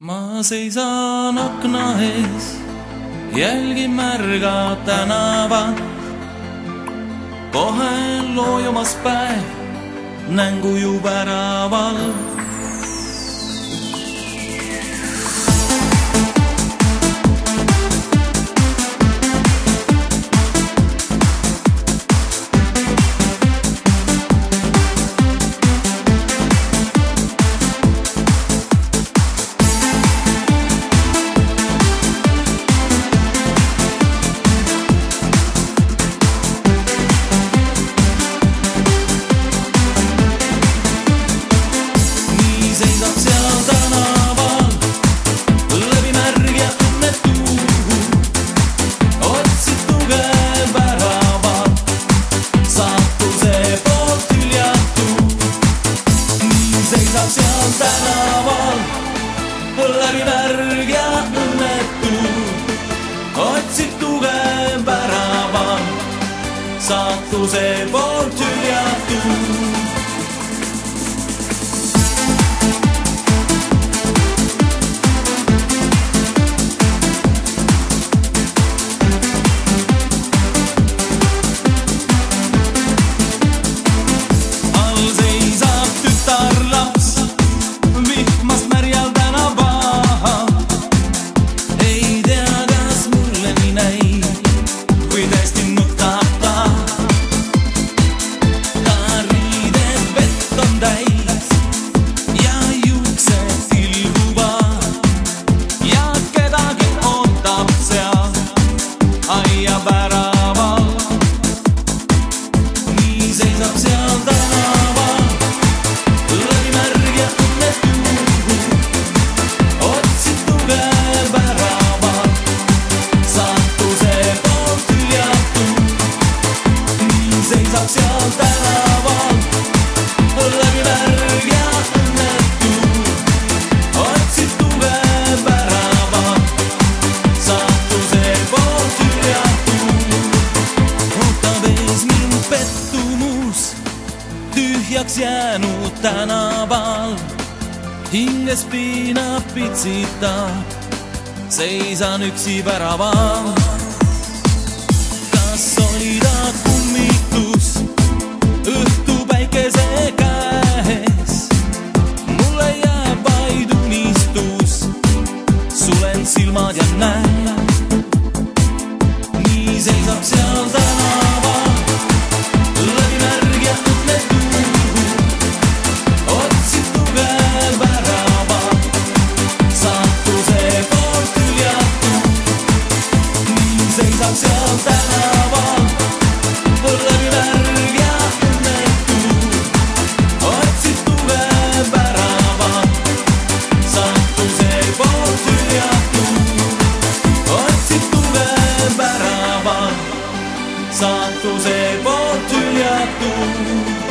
ma seisan akna ees, jälgin märga tänavat. Kohe loojumas päev nängu ju väraval. Seal tänaval läbi märg ja õnnetu, otsid tuge väraval, saatuse poolt hüljatu. Seal tänaval läbi märg ja õnnetu, otsid tuge väraval, saatuse poolt hüljatu. ootab ees mind pettumus tühjaks jäänud tänaval, hinges piinab pitsitab, seisan üksi väraval. Kas oli ta kummitus õhtu päikese käes, mulle jääb vaid unistus, sulen silmad ja näen, nii seisab seal tänaval läbi märg ja õnnetu, otsid tuge väraval, saatuse poolt hüljatu. nii seisab seal tänaval läbi märg ja õnnetu, otsid tuge väraval, saatuse poolt hüljatu. otsid tuge väraval, saatuse poolt hüljatu.